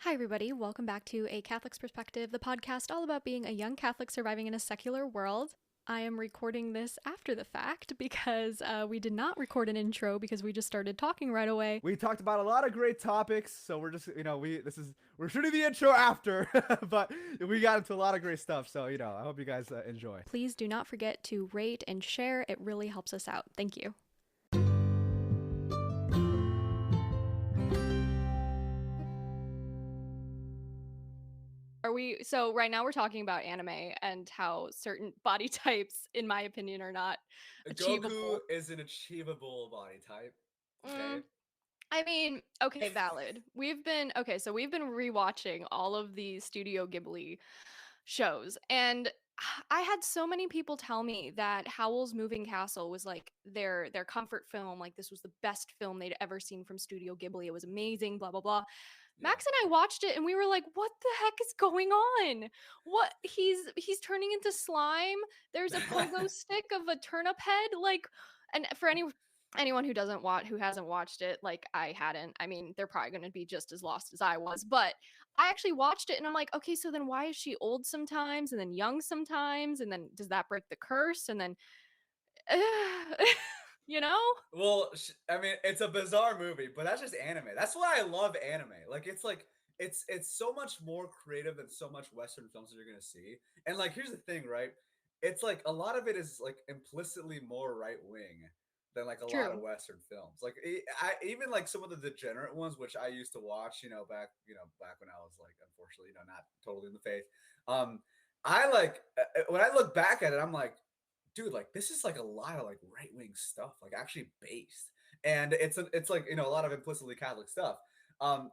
Hi, everybody. Welcome back to A Catholic's Perspective, the podcast all about being a young Catholic surviving in a secular world. I am recording this after the fact because we did not record an intro because we just started talking right away. We talked about a lot of great topics, so we're just, we're shooting the intro after, but we got into a lot of great stuff. So, I hope you guys enjoy. Please do not forget to rate and share. It really helps us out. Thank you. So right now we're talking about anime and how certain body types, in my opinion, are not achievable. Goku is an achievable body type. Okay. I mean, okay, valid. We've been rewatching all of the Studio Ghibli shows, and I had so many people tell me that Howl's Moving Castle was like their comfort film, like this was the best film they'd ever seen from Studio Ghibli. It was amazing, blah blah blah. Max and I watched it and we were like, "What the heck is going on? What he's turning into slime. There's a pogo stick of a turnip head like and for anyone who hasn't watched it like I hadn't. I mean, they're probably going to be just as lost as I was, but I actually watched it and I'm like, "Okay, so then why is she old sometimes and then young sometimes and then does that break the curse?" And then you know? Well, I mean, it's a bizarre movie, but that's just anime. That's why I love anime. It's so much more creative than so much Western films that you're gonna see. And like, here's the thing, right? It's like a lot of it is like implicitly more right wing than like a lot of True. Western films. Like, I even like some of the degenerate ones, which I used to watch, back when I was like, unfortunately, not totally in the faith. Um, I like when I look back at it, I'm like, dude, like this is like a lot of like right wing stuff, like actually based, and it's like a lot of implicitly Catholic stuff,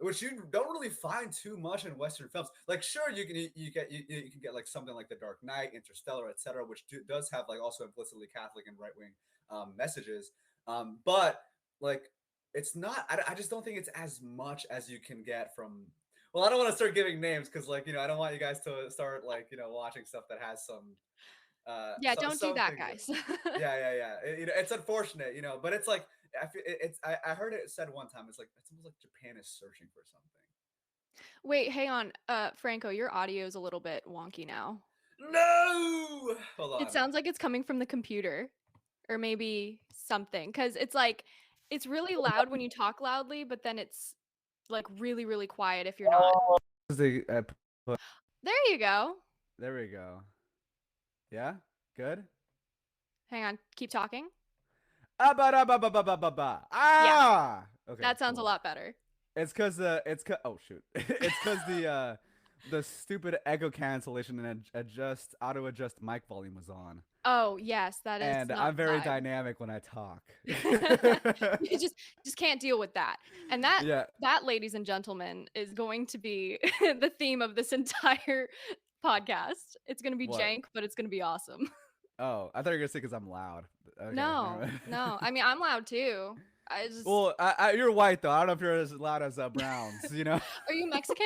which you don't really find too much in Western films. Like, sure, you can get like something like The Dark Knight, Interstellar, etc., which does have like also implicitly Catholic and right wing messages, but like it's not. I just don't think it's as much as you can get from. Well, I don't want to start giving names because, like, I don't want you guys to start like watching stuff that has some Yeah, don't do that, something. guys. Yeah. It's unfortunate, but it's like I heard it said one time. It's like it's almost like Japan is searching for something. Wait, hang on. Franco, your audio is a little bit wonky now. No, hold It on. sounds like it's coming from the computer or maybe something cuz it's like it's really loud when you talk loudly, but then it's like really really quiet if you're not. There you go. There we go. Yeah, good. Hang on. Keep talking. Ah, ba da ba ba ba ba ba ba. Yeah. Ah. Okay, That sounds a cool. lot better. Oh shoot. It's cause the stupid echo cancellation and auto adjust mic volume was on. Oh, yes, that is And not I'm very vibe. dynamic when I talk. You just can't deal with that. And that Yeah. that ladies and gentlemen is going to be the theme of this entire podcast. It's going to be What? jank, but it's going to be awesome. Oh, I thought you were gonna say because I'm loud. Okay. No. No. I mean, I'm loud too. I just Well, you're white though. I don't know if you're as loud as Browns. Are you Mexican?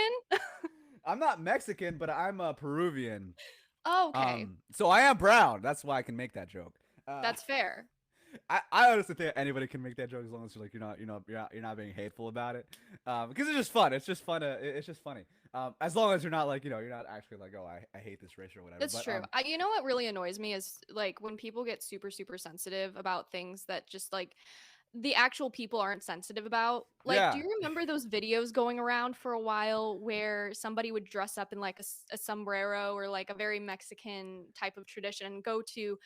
I'm not Mexican, but I'm Peruvian. Oh, okay. So I am brown. That's why I can make that joke. That's fair. I honestly think anybody can make that joke as long as you're not being hateful about it. Because it's just fun. It's just fun. It's just funny. As long as you're not like you're not actually like, oh, I hate this race or whatever. That's But true. You know what really annoys me is like when people get super super sensitive about things that just like the actual people aren't sensitive about. Like, do yeah. you remember those videos going around for a while where somebody would dress up in like a sombrero or like a very Mexican type of tradition and go to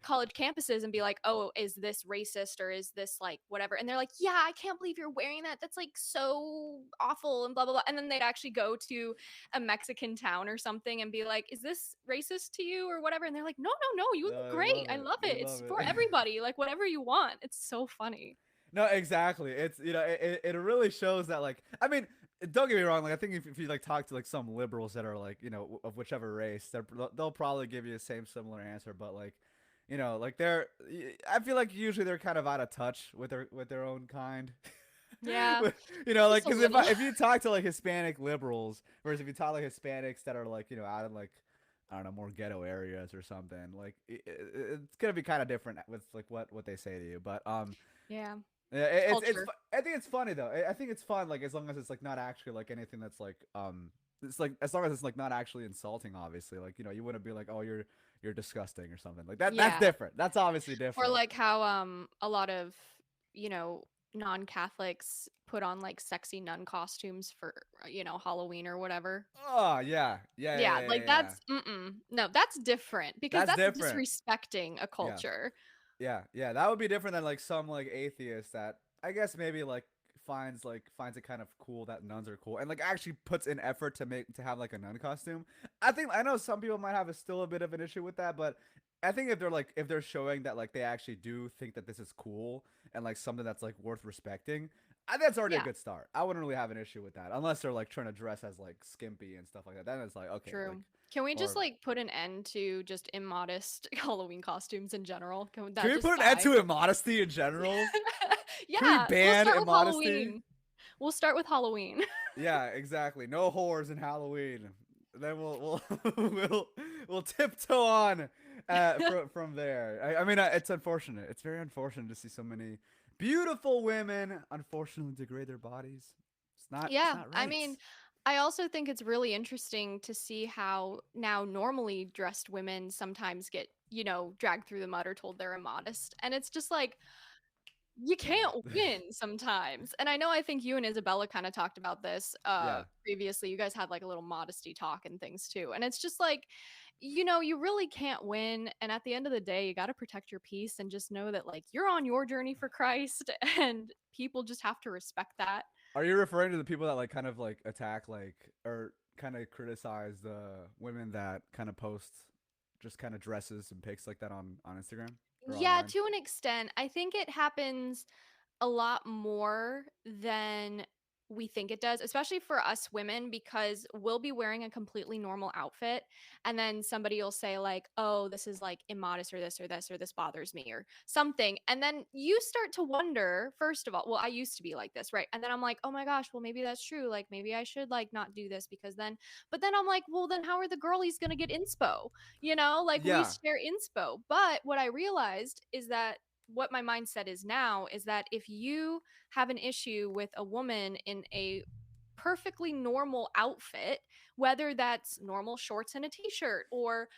college campuses and be like, "Oh, is this racist or is this like whatever?" And they're like, "Yeah, I can't believe you're wearing that. That's like so awful and blah blah blah." And then they'd actually go to a Mexican town or something and be like, "Is this racist to you or whatever?" And they're like, "No, no, no. You look I great. love I it. love I it. It's love for it. everybody. Like whatever you want." It's so funny. No, exactly. It's it really shows that like don't get me wrong. Like I think if you like talk to like some liberals that are like of whichever race, they'll probably give you the same similar answer. But like like I feel like usually they're kind of out of touch with their own kind. Yeah, Like just a because little. if you talk to like Hispanic liberals versus if you talk like Hispanics that are like out in like I don't know more ghetto areas or something, like it's gonna be kind of different with like what they say to you. But Yeah. Yeah, Culture. I think it's funny though. I think it's fun like as long as it's like not actually like anything that's like it's like as long as it's like not actually insulting. Obviously, like you wouldn't be like, oh, you're disgusting or something like that. That's Yeah. different. That's obviously Or different. like how a lot of, you know, non-Catholics put on like sexy nun costumes for, Halloween or whatever. Oh yeah, yeah, yeah, Yeah, yeah, like yeah. Yeah. that's no, that's different because That's that's different. disrespecting a Yeah. culture. Yeah, yeah, that would be different than like some like atheist that I guess maybe finds it kind of cool that nuns are cool and like actually puts in effort to have like a nun costume. I know some people might have still a bit of an issue with that, but I think if they're showing that like they actually do think that this is cool and like something that's like worth respecting, I think that's already a Yeah, good start. I wouldn't really have an issue with that unless they're like trying to dress as like skimpy and stuff like that. Then it's like okay, like true. Can we just or like put an end to just immodest Halloween costumes in general? Can can that we just put an end die? to immodesty in general? Can we Yeah, we'll ban start with immodesty? Halloween. We'll start with Halloween. Yeah, exactly. No whores in Halloween. Then we'll tiptoe on from there. I mean, it's unfortunate. It's very unfortunate to see so many beautiful women unfortunately degrade their bodies. It's Yeah, not I right. mean, I also think it's really interesting to see how now normally dressed women sometimes get, dragged through the mud or told they're immodest. And it's just like, you can't Yeah. win sometimes. And I think you and Isabella kind of talked about this Yeah. previously. You guys had like a little modesty talk and things too. And it's just like, you really can't win. And at the end of the day, you got to protect your peace and just know that like you're on your journey for Christ and people just have to respect that. Are you referring to the people that like kind of like attack like or kind of criticize the women that kind of post just kind of dresses and pics like that on Instagram or Yeah, online? to an extent. I think it happens a lot more than we think it does, especially for us women, because we'll be wearing a completely normal outfit. And then somebody will say, like, oh, this is like immodest or this or this or this bothers me or something. And then you start to wonder, first of all, well, I used to be like this, right? And then I'm like, oh my gosh, well, maybe that's true. Like, maybe I should like not do this because then, but then I'm like, well, then how are the girlies going to get inspo? Like we Yeah. share inspo. But what I realized is that what my mindset is now is that if you have an issue with a woman in a perfectly normal outfit, whether that's normal shorts and a t-shirt or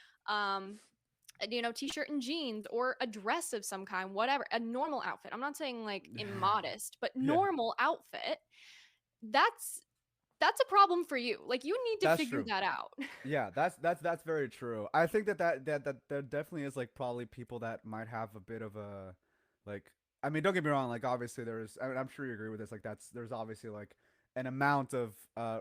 t-shirt and jeans or a dress of some kind, whatever, a normal outfit. I'm not saying like immodest, but Yeah. normal outfit. That's that's a problem for you. Like you need to That's figure true. that out. Yeah, that's very true. I think that there definitely is like probably people that might have a bit of a like I mean, don't get me wrong, like obviously there's I mean, I'm sure you agree with this, like there's obviously like an amount of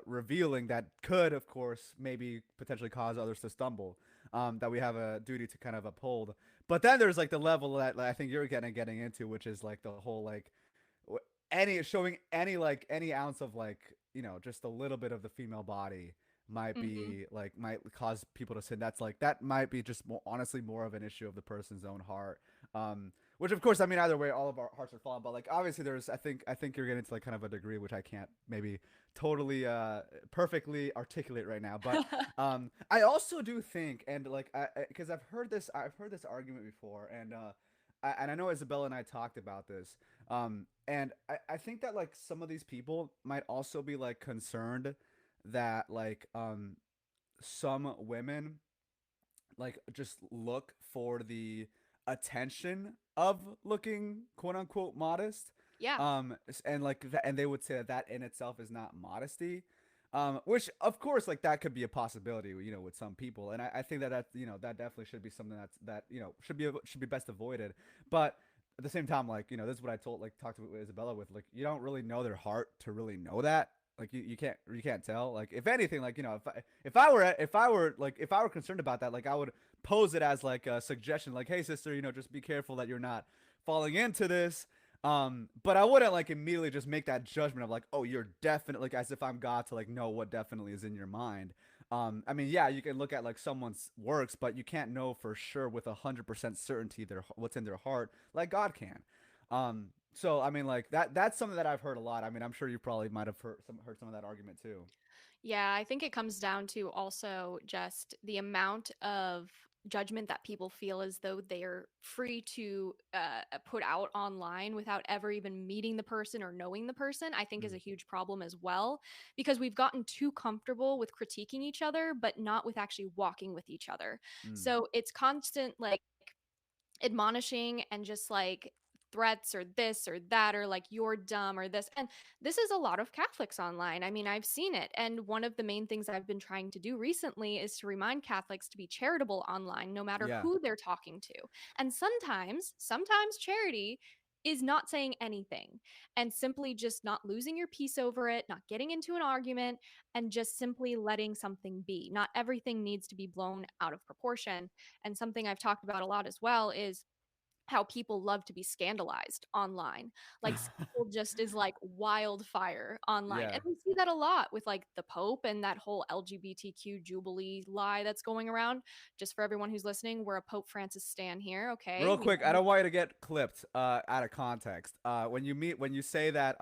revealing that could of course maybe potentially cause others to stumble that we have a duty to kind of uphold. But then there's like the level that like, I think you're getting into, which is like the whole like any showing any like any ounce of like just a little bit of the female body might Hmm. be like might cause people to sin. That's like that might be just more honestly more of an issue of the person's own heart. Which of course I mean either way all of our hearts are fallen, but like obviously there's I think you're getting to like kind of a degree which I can't maybe totally perfectly articulate right now. But I also do think and like because I've heard this argument before and I know Isabella and I talked about this. And I think that like some of these people might also be like concerned that like some women like just look for the attention of looking quote unquote modest. Yeah. And like that and they would say that that in itself is not modesty. Which of course like that could be a possibility, with some people. And I think that that definitely should be something that should be best avoided. But at the same time, like, this is what I talked to Isabella with, like, you don't really know their heart to really know that. Like you can't tell. Like if anything, like, if I were concerned about that, like I would pose it as like a suggestion, like, hey sister, just be careful that you're not falling into this. But I wouldn't like immediately just make that judgment of like, oh, you're definitely like as if I'm God to like know what definitely is in your mind. I mean, yeah, you can look at like someone's works, but you can't know for sure with 100% certainty what's in their heart, like God can. So I mean, like that's something that I've heard a lot. I mean, I'm sure you probably might have heard some of that argument too. Yeah, I think it comes down to also just the amount of judgment that people feel as though they're free to put out online without ever even meeting the person or knowing the person, I think is a Mm, huge problem as well, because we've gotten too comfortable with critiquing each other, but not with actually walking with each other. mm. So it's constant like admonishing and just like threats or this or that or like you're dumb or this. And this is a lot of Catholics online. I mean, I've seen it. And one of the main things I've been trying to do recently is to remind Catholics to be charitable online no matter Yeah. who they're talking to. And sometimes charity is not saying anything and simply just not losing your peace over it, not getting into an argument, and just simply letting something be. Not everything needs to be blown out of proportion. And something I've talked about a lot as well is how people love to be scandalized online. Like scandal just is like wildfire online. Yeah. And we see that a lot with like the Pope and that whole LGBTQ jubilee lie that's going around. Just for everyone who's listening, we're a Pope Francis stan here, okay? Real We quick, I don't want you to get clipped out of context. When you say that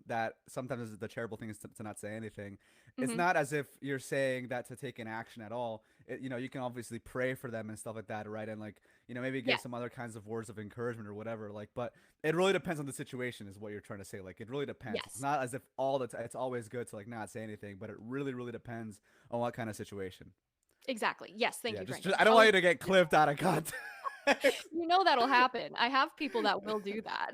that sometimes the charitable thing is to not say anything, it's Mhm. not as if you're saying that to take an action at all. You know, you can obviously pray for them and stuff like that, right? And like, you know, maybe give Yeah. some other kinds of words of encouragement or whatever. Like, but it really depends on the situation, is what you're trying to say. Like, it really depends. It's Yes. not as if all the it's always good to like not say anything, but it really, really depends on what kind of situation. Exactly. Yes, thank Yeah, you, just Franco. I don't That want was you to get clipped out of context. you know that'll happen. I have people that will do that.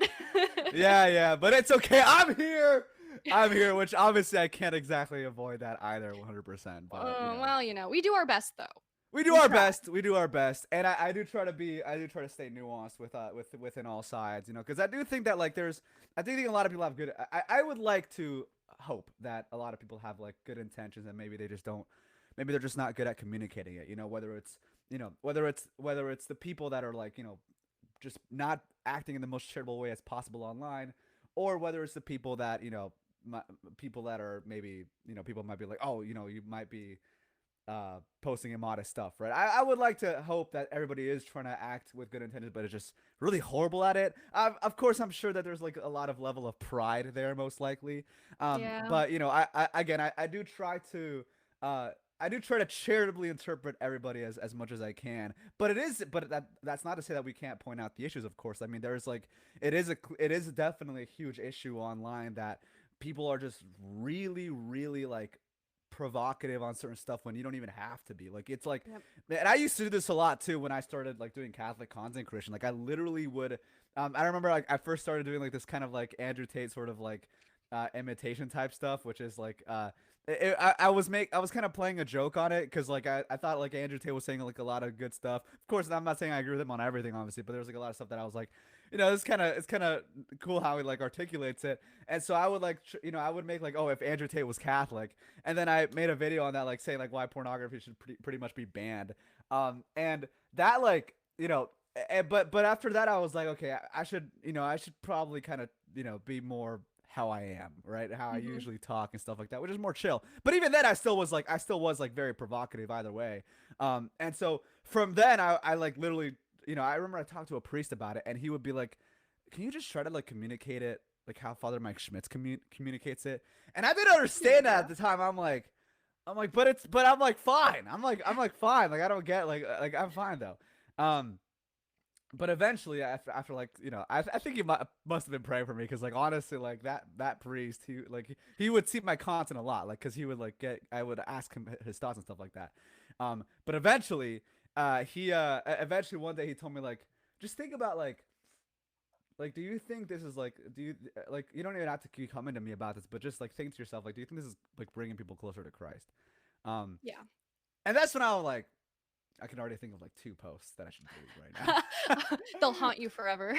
Yeah, yeah, but it's okay. I'm here. I'm here, which obviously I can't exactly avoid that either 100%, but you know. Well, we do our best though. We do We our try. best. We do our best. And I do try to be I do try to stay nuanced with within all sides, you know, because I do think that like there's I do think a lot of people have good I would like to hope that a lot of people have like good intentions and maybe they just don't maybe they're just not good at communicating it, you know, whether it's whether it's the people that are like, you know, just not acting in the most charitable way as possible online, or whether it's the people that people that are maybe people might be like, oh, you might be posting immodest stuff, right? I would like to hope that everybody is trying to act with good intentions, but it's just really horrible at it. Of course, I'm sure that there's like a lot of level of pride there, most likely. Yeah. But I do try to. Uh, I do try to charitably interpret everybody as much as I can, but that's not to say that we can't point out the issues. Of course, I mean there's like it is definitely a huge issue online that people are just really really like provocative on certain stuff when you don't even have to be. Like it's like, Yep. and I used to do this a lot too when I started like doing Catholic content creation. Like I literally would. I remember like I first started doing like this kind of like Andrew Tate sort of like imitation type stuff, which is like I was kind of playing a joke on it because like I thought like Andrew Tate was saying like a lot of good stuff. Of course, I'm not saying I agree with him on everything, obviously, but there's like a lot of stuff that I was like, it's kind of cool how he like articulates it. And so I would like I would make like, oh, if Andrew Tate was Catholic, and then I made a video on that like saying like why pornography should pretty much be banned. And that like but after that I was like, okay, I should I should probably kind of be more how I am, right? How I Mhm. usually talk and stuff like that, which is more chill. But even then, I still was like very provocative either way. And so from then, I like literally, I remember I talked to a priest about it, and he would be like, "Can you just try to like communicate it like how Father Mike Schmitz communicates it?" And I didn't That's a good understand that idea. at the time. But I'm like fine. I'm like fine. Like I don't get like I'm fine though. Um, but eventually after like I think he must have been praying for me because like honestly like that priest he would see my content a lot like because he would like get I would ask him his thoughts and stuff like that. But eventually he eventually one day he told me like just think about like do you think this is like do you like you don't even have to keep coming to me about this, but just like think to yourself like do you think this is like bringing people closer to Christ? um Yeah. and that's when I was like I can already think of like two posts that I should delete right now. They'll haunt you forever.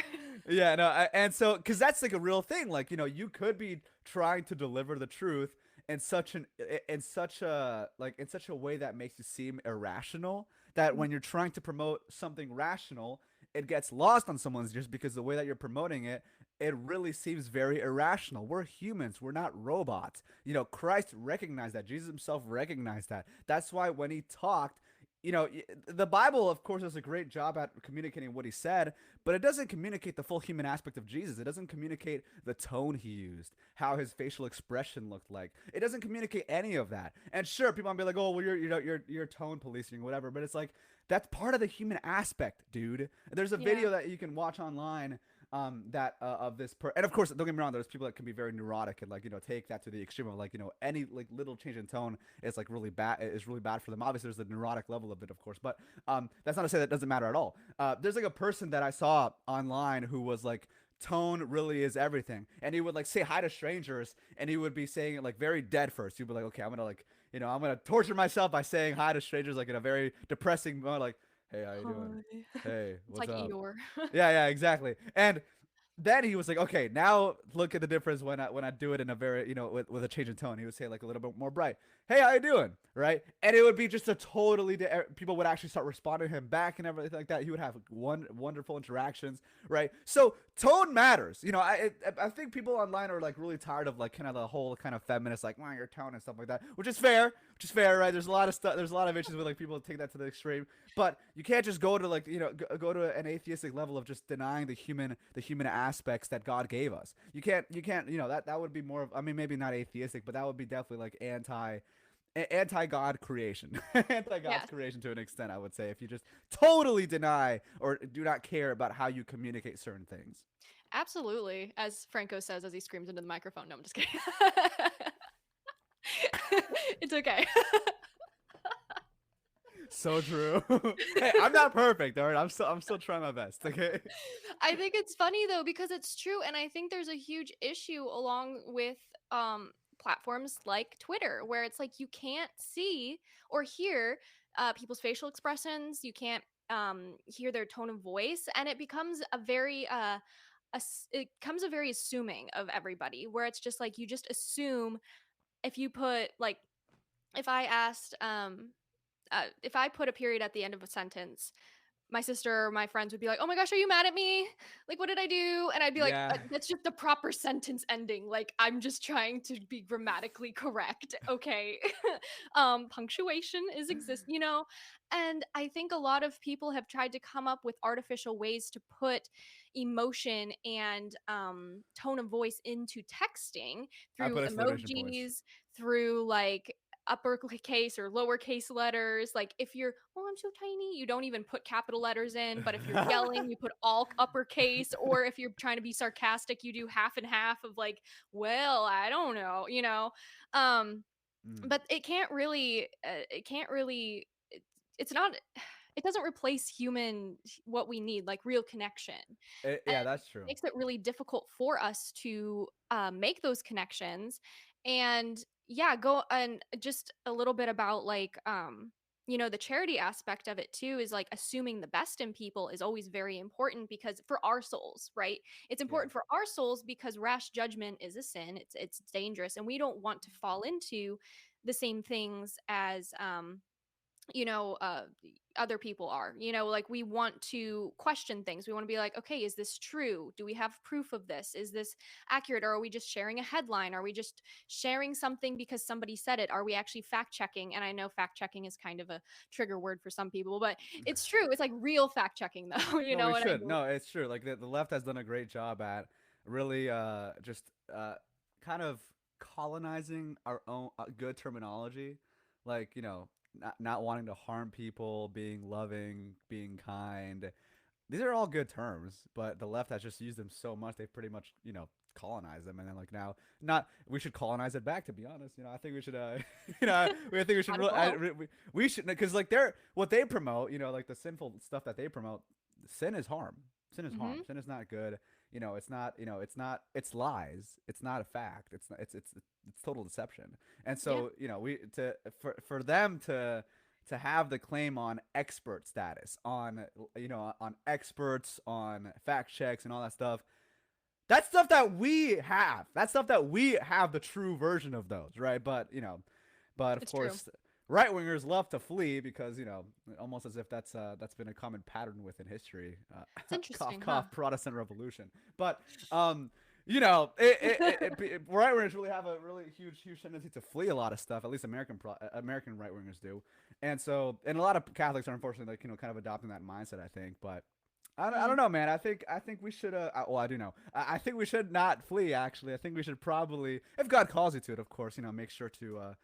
Yeah, no, and so because that's like a real thing. Like you could be trying to deliver the truth in such a way that makes you seem irrational. That when you're trying to promote something rational, it gets lost on someone's just because the way that you're promoting it, it really seems very irrational. We're humans. We're not robots. Christ recognized that. Jesus himself recognized that. That's why when he talked, the Bible, of course, does a great job at communicating what he said, but it doesn't communicate the full human aspect of Jesus. It doesn't communicate the tone he used, how his facial expression looked like. It doesn't communicate any of that. And sure, people might be like, "Oh, well, you're tone policing, or whatever," but it's like that's part of the human aspect, dude. There's a Yeah. video that you can watch online that of and of course, don't get me wrong, there's people that can be very neurotic and, like, take that to the extreme of, like, any, like, little change in tone is, like, really bad for them. Obviously there's the neurotic level of it, of course, but that's not to say that doesn't matter at all. There's, like, a person that I saw online who was like, tone really is everything, and he would, like, say hi to strangers, and he would be saying it, like, very dead first. He'd be like, okay, I'm gonna, like, I'm gonna torture myself by saying hi to strangers, like, in a very depressing mode, like, hey, how you doing? Hi. Hey, It's what's like up? Eeyore. Yeah, yeah, exactly. And then he was like, okay, now look at the difference when I do it in a very, with a change in tone. He would say, like, a little bit more bright. Hey, how you doing? Right? And it would be just a totally people would actually start responding to him back and everything like that. He would have wonderful interactions, right? So tone matters. I think people online are, like, really tired of, like, kind of the whole kind of feminist, like, your tone and stuff like that, which is fair. Which is fair, right? There's a lot of stuff. There's a lot of issues with, like, people take that to the extreme. But you can't just go to, like, go to an atheistic level of just denying the human aspects that God gave us. You can't that would be more of, I mean, maybe not atheistic, but that would be definitely, like, anti God creation. Anti God's Yes. creation to an extent, I would say, if you just totally deny or do not care about how you communicate certain things. Absolutely. As Franco says as he screams into the microphone. No, I'm just kidding. It's okay. So true. Hey, I'm not perfect, all right? I'm still trying my best, okay? I think it's funny though because it's true, and I think there's a huge issue along with platforms like Twitter where it's like you can't see or hear people's facial expressions, you can't hear their tone of voice, and it becomes a very it becomes a very assuming of everybody where it's just like you just assume if you put like if I asked if I put a period at the end of a sentence, my sister or my friends would be like, "Oh my gosh, are you mad at me? Like, what did I do?" And I'd be like, Yeah. "That's just the proper sentence ending. Like, I'm just trying to be grammatically correct, okay?" Punctuation is exist. And I think a lot of people have tried to come up with artificial ways to put emotion and tone of voice into texting I through put exclamation points. emojis, through like uppercase or lowercase letters. Like if you're, oh, I'm so tiny, you don't even put capital letters in. But if you're yelling, you put all uppercase. Or if you're trying to be sarcastic, you do half and half of like, well, I don't know. Um, Mm. but it's not, it doesn't replace what we need, like real connection. And Yeah, that's it true. makes it really difficult for us to make those connections. And yeah, go and just a little bit about like the charity aspect of it too is like assuming the best in people is always very important because for our souls, right? It's Yeah. important for our souls because rash judgment is a sin. It's dangerous, and we don't want to fall into the same things as you know uh other people are. Like we want to question things. We want to be like, okay, is this true? Do we have proof of this? Is this accurate? Or are we just sharing a headline? Are we just sharing something because somebody said it? Are we actually fact checking? And I know fact checking is kind of a trigger word for some people, but it's true. It's like real fact checking though. You No, know we what I should. mean? No, it's true. Like, the left has done a great job at really just kind of colonizing our own good terminology. Like, not wanting to harm people, being loving, being kind. These are all good terms, but the left has just used them so much they've pretty much, colonized them. And then, like, now, not we should colonize it back, to be honest. I think we should I think we should Might as really well. we should, because, like, they're what they promote, like the sinful stuff that they promote. Sin is harm. Sin is harm. Hmm. Sin is not good. It's not. It's lies. It's not a fact. It's total deception. And Yeah. so, we to for them to have the claim on expert status, on experts, on fact checks and all that stuff. That's stuff that we have. That's stuff that we have the true version of those, right? But of It's true. course, right wingers love to flee because, almost as if that's been a common pattern within history. It's Cough interesting, huh? cough Protestant Revolution. But right wingers really have a really huge tendency to flee a lot of stuff. At least American right wingers do, and a lot of Catholics are unfortunately like kind of adopting that mindset. I think, but I Mm, don't know, man. I think we should. Well, I do know. I think we should not flee. Actually, I think we should probably, if God calls you to it, of course, make sure to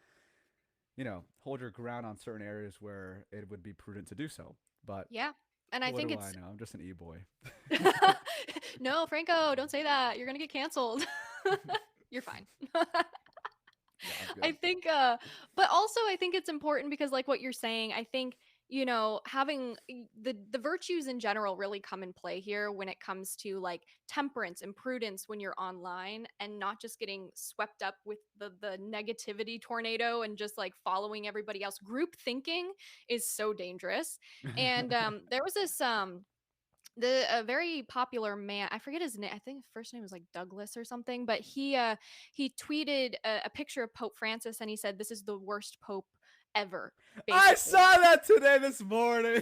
hold your ground on certain areas where it would be prudent to do so. But yeah. And I what think do I it's know? I'm just an e-boy. no, Franco, don't say that. You're gonna get canceled. You're fine. Yeah, I'm I good. think but also I think it's important because like what you're saying, I think having the virtues in general really come in play here when it comes to like temperance and prudence when you're online and not just getting swept up with the negativity tornado and just like following everybody else. Group thinking is so dangerous. And there was this the a very popular man, I forget his name, I think his first name was like Douglas or something, but he tweeted a picture of Pope Francis and he said this is the worst pope ever, I basically. saw that today this morning.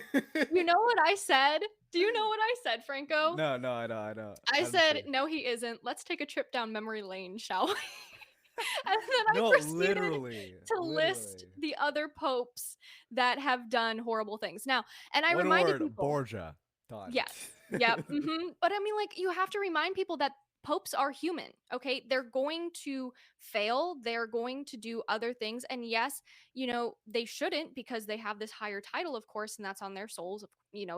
You know what I said? Do you know what I said, Franco? No, no, I know, I know. I I'm just said kidding. no, he isn't. Let's take a trip down memory lane, shall we? And then I No, proceeded literally, to list literally. the other popes that have done horrible things. Now, and I One reminded word, people. Borgia. Done. Yes. Yep. But I mean, like, you have to remind people that popes are human. Okay. They're going to fail. They're going to do other things. And yes, they shouldn't because they have this higher title, of course, and that's on their souls.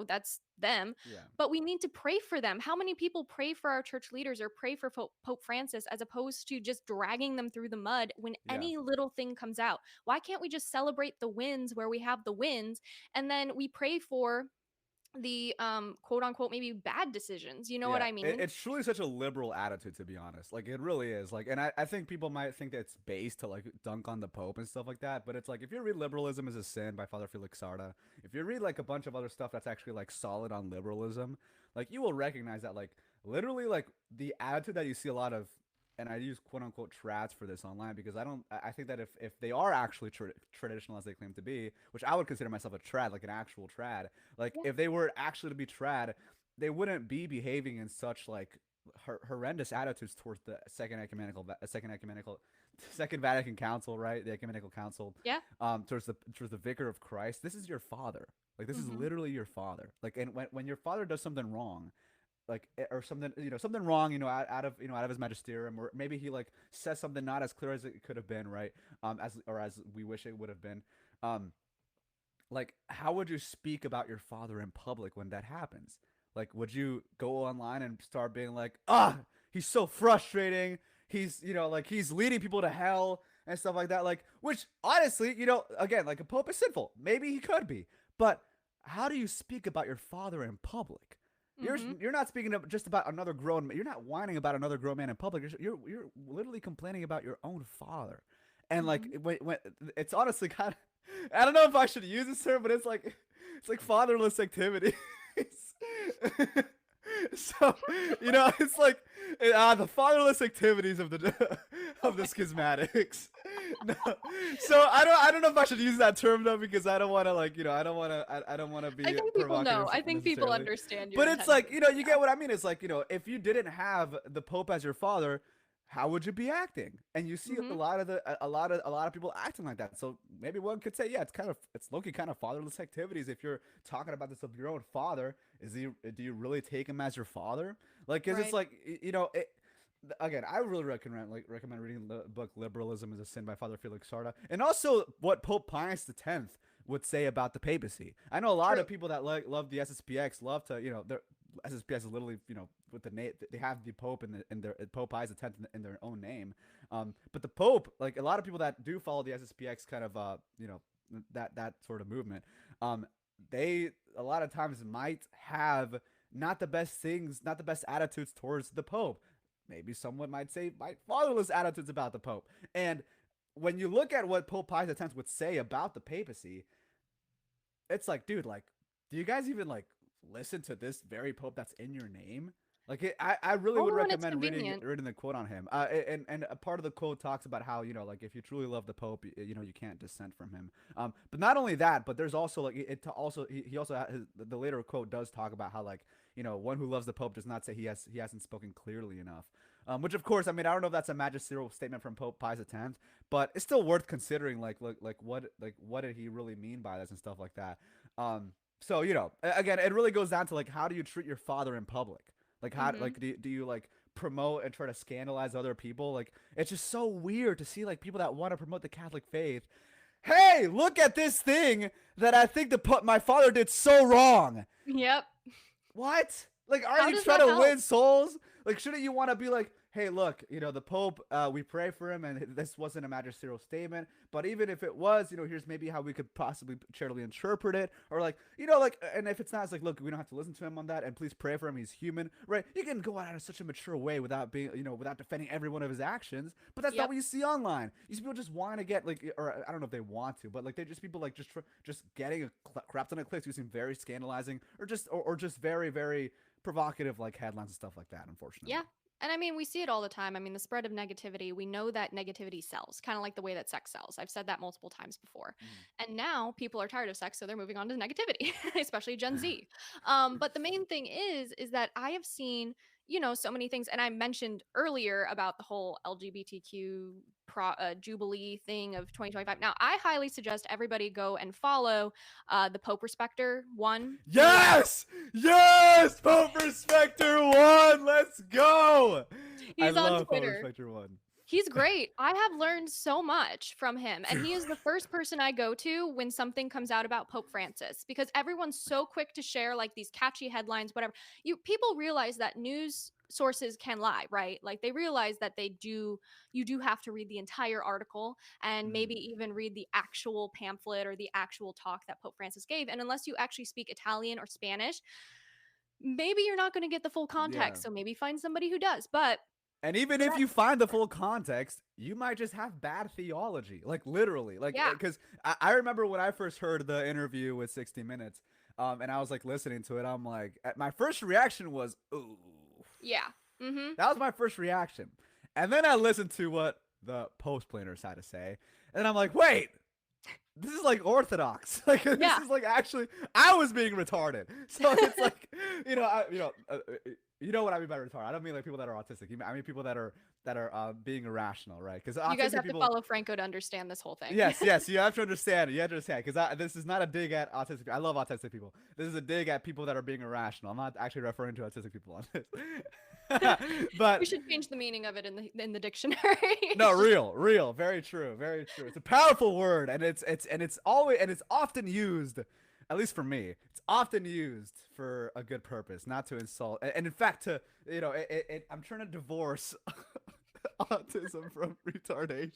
That's them. Yeah, But we need to pray for them. How many people pray for our church leaders or pray for Pope Francis as opposed to just dragging them through the mud when yeah. any little thing comes out? Why can't we just celebrate the wins where we have the wins and then we pray for the quote unquote maybe bad decisions, you know what Yeah, I mean? it's truly such a liberal attitude, to be honest. Like, it really is. Like, and I think people might think that it's based to, like, dunk on the Pope and stuff like that. But it's like, if you read Liberalism is a Sin by Father Felix Sarda, if you read, like, a bunch of other stuff that's actually, like, solid on liberalism, like, you will recognize that, like, literally, like, the attitude that you see a lot of, and I use quote unquote trads for this online because I think that if they are actually traditional as they claim to be, which I would consider myself a trad, like an actual trad, like Yeah. if they were actually to be trad, they wouldn't be behaving in such like horrendous attitudes towards the second Vatican Council, right? The ecumenical council, Yeah. towards the vicar of Christ. This is your father. Like, this is Mhm. literally your father. Like, and when your father does something wrong, like, or something, something wrong, out of his magisterium, or maybe he like says something not as clear as it could have been, right? As we wish it would have been. um like, how would you speak about your father in public when that happens? Like, would you go online and start being like, he's so frustrating, he's like he's leading people to hell and stuff like that? Like, which honestly, again, like, a pope is sinful, maybe he could be, but how do you speak about your father in public? you're Mhm. you're not speaking of just about another grown man. You're not whining about another grown man in public. You're literally complaining about your own father. And like, Mhm. when it's honestly kind of, I don't know if I should use this term, but it's like fatherless activity. So, it's like, the fatherless activities of the of the schismatics. No. So I don't know if I should use that term though, because I don't want to, like, I don't want to I be think people know. provocative I think people necessarily. understand your But it's like, intentions. you Yeah. get what I mean. It's like, if you didn't have the Pope as your father, how would you be acting? And you see a Mhm. lot of a lot of people acting like that. So maybe one could say, yeah, it's low-key kind of fatherless activities if you're talking about this of your own father. Do you really take him as your father? Like, cuz it's Right. like, again, I really recommend reading the book Liberalism is a Sin by Father Felix Sarda, and also what Pope Pius X would say about the papacy. I know a lot True. of people that love the SSPX love to, their SSPX is literally, with the name, they have the Pope in their Pope Pius X in their own name. But the Pope, like, a lot of people that do follow the SSPX kind of, that sort of movement, um, they a lot of times might have not the best things, not the best attitudes towards the Pope. Maybe someone might say might fatherless attitudes about the Pope. And when you look at what Pope Pius X would say about the papacy, it's like, dude, like, do you guys even, like, listen to this very Pope that's in your name? Like, I really would Only when it's recommend reading convenient. reading the quote on him. And a part of the quote talks about how, like, if you truly love the Pope, you can't dissent from him. But not only that, but there's also, like, also he also the later quote does talk about how, like, one who loves the Pope does not say he hasn't spoken clearly enough. Which of course, I mean, I don't know if that's a magisterial statement from Pope Pius X, but it's still worth considering. What did he really mean by this and stuff like that. So again, it really goes down to like how do you treat your father in public? Like how Mhm. like do you like promote and try to scandalize other people? Like it's just so weird to see like people that want to promote the Catholic faith. Hey, look at this thing that I think my father did so wrong. Yep. What? Like, aren't How you does trying that to help? win souls? Like, shouldn't you want to be like, hey, look, the Pope, we pray for him, and this wasn't a magisterial statement, but even if it was, here's maybe how we could possibly charitably interpret it, or like, and if it's not, it's like, look, we don't have to listen to him on that, and please pray for him. He's human, right? You can go out in such a mature way without being, without defending every one of his actions, but that's not Yep. what you see online. You see people just want to get like, or I don't know if they want to, but like they just people like just getting a crap ton of clicks using very scandalizing or just very very provocative like headlines and stuff like that, unfortunately. Yeah. And I mean, we see it all the time. I mean, the spread of negativity, we know that negativity sells, kind of like the way that sex sells. I've said that multiple times before. Mhm. And now people are tired of sex, so they're moving on to negativity, especially Gen Z. But the main thing is that I have seen, so many things. And I mentioned earlier about the whole LGBTQ Jubilee thing of 2025. Now, I highly suggest everybody go and follow the Pope Respecter one. Yes! Yes! Pope Respecter 1! Let's go! I He's on love Pope Twitter. Respecter 1. He's great. I have learned so much from him. And he is the first person I go to when something comes out about Pope Francis because everyone's so quick to share like these catchy headlines, whatever. People realize that news sources can lie, right? Like they realize that you do have to read the entire article and maybe Mm. even read the actual pamphlet or the actual talk that Pope Francis gave. And unless you actually speak Italian or Spanish, maybe you're not going to get the full Yeah. context. So maybe find somebody who does. But And even for if that, you find the full context, you might just have bad theology. Like literally. Like yeah, because I remember when I first heard the interview with 60 Minutes, and I was like listening to it, I'm like my first reaction was, ooh. yeah. Mm-hmm. That was my first reaction. And then I listened to what the post planers had to say, and I'm like, wait, this is like orthodox. Like this Yeah. is like actually, I was being retarded. So it's like, you know what I mean by retarded. I don't mean like people that are autistic. I mean people that are being irrational, right? Because You guys autistic have to people. follow Franco to understand this whole thing. Yes, you have to understand. You have to understand because this is not a dig at autistic. I love autistic people. This is a dig at people that are being irrational. I'm not actually referring to autistic people on this. We But should change the meaning of it in the dictionary. no, real, very true, very true. It's a powerful word, and it's often used, at least for me, it's often used for a good purpose, not to insult, and in fact, I'm trying to divorce autism from retardation.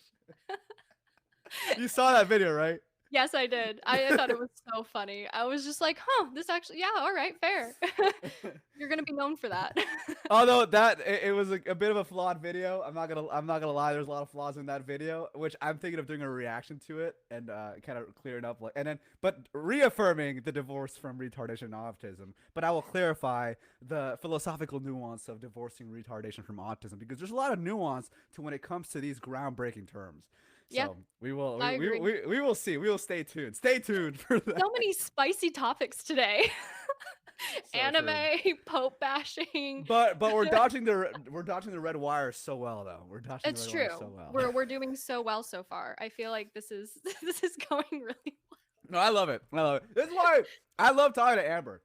You saw that video, right? Yes, I did. I thought it was so funny. I was just like, huh, this actually, yeah, all right, fair. You're gonna be known for that. Although it was a bit of a flawed video. I'm not gonna lie. There's a lot of flaws in that video, which I'm thinking of doing a reaction to it and kind of clearing up but reaffirming the divorce from retardation and autism. But I will clarify the philosophical nuance of divorcing retardation from autism because there's a lot of nuance to when it comes to these groundbreaking terms. Yeah, So we will I we, agree. we will see. We will stay tuned. Stay tuned for that. So many spicy topics today. So Anime, true. Pope bashing. But we're dodging the red wire so well though. We're dodging the It's red wire true. so well. We're doing so well so far. I feel like this is this is going really well. No, I love it. I love it. This is why I love talking to Amber.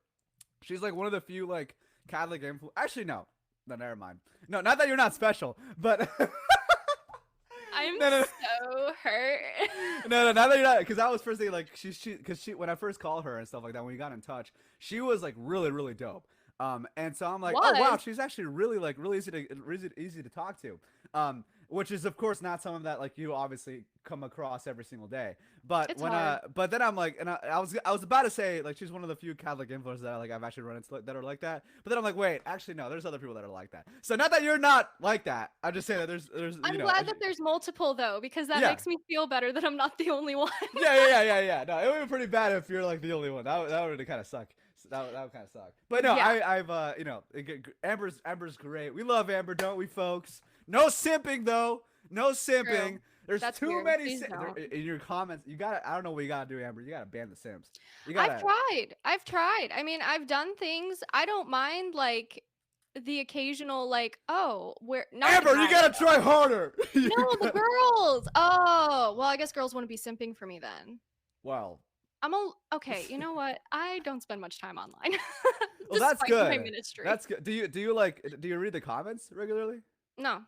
She's like one of the few like Catholic influ. Actually, no, never mind. No, not that you're not special, but I'm no, so hurt. no, not that you're not. Because I was first thinking like because she when I first called her and stuff like that when we got in touch, she was like really dope. And so I'm like, oh wow, Was. she's actually really easy to talk to. Which is of course not someone that like you obviously come across every single day. But It's hard. but then I'm like, and I was about to say like she's one of the few Catholic influencers that I've actually run into that are like that. But then I'm like, wait, actually no, there's other people that are like that. So not that you're not like that. I just say that there's I'm glad that there's multiple though, because that Yeah. makes me feel better that I'm not the only one. yeah. No, it would be pretty bad if you're like the only one. That would kind of suck. That would kind of suck. But no, Yeah. I've Amber's great. We love Amber, don't we, folks? No simping though. No simping. True. There's That's too weird. many Please don't. in your comments. You gotta. I don't know what you gotta do, Amber. You gotta ban the Sims. You gotta. I've tried. I mean, I've done things. I don't mind like the occasional like, oh, we're not the Amber, you guys. gotta try harder. You No, the gotta- girls. Oh, well, I guess girls wouldn't be simping for me then. Well, Okay, you know what? I don't spend much time online well, that's despite my good. ministry. That's good. Do you read the comments regularly? No.